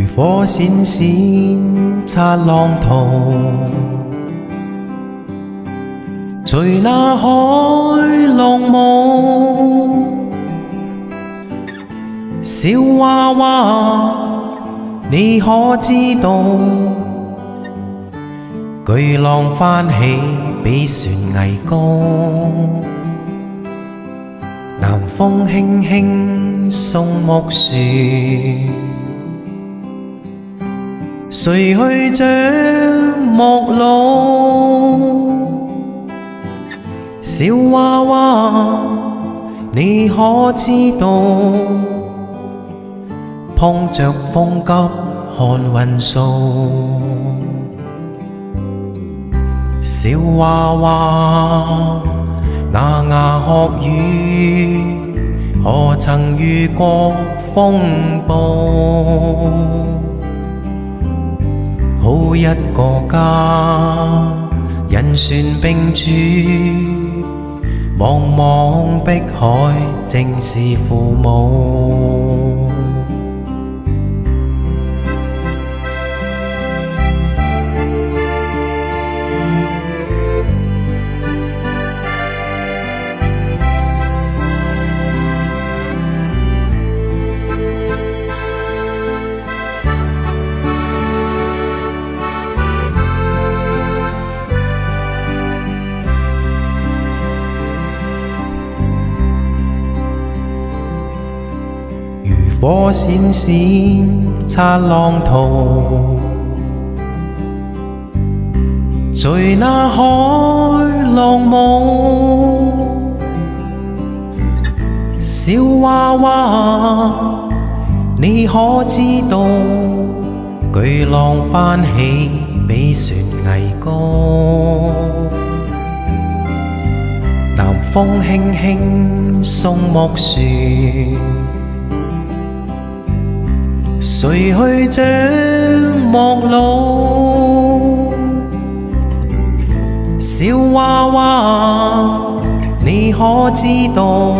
如火閃閃擦浪濤，隨那海浪舞。小娃娃，你可知道？巨浪翻起比船桅高，南風輕輕送木樹。誰去將陌路？小娃娃，你可知道？碰着風急看雲掃。小娃娃，牙牙學語，何曾遇過風暴？好一個家，人船並處，茫茫碧海正是父母。火閃閃擦浪濤，隨那海浪舞。小娃娃，你可知道？巨浪翻起比船桅高，南風輕輕送木樹。誰去將陌路？小娃娃，你可知道？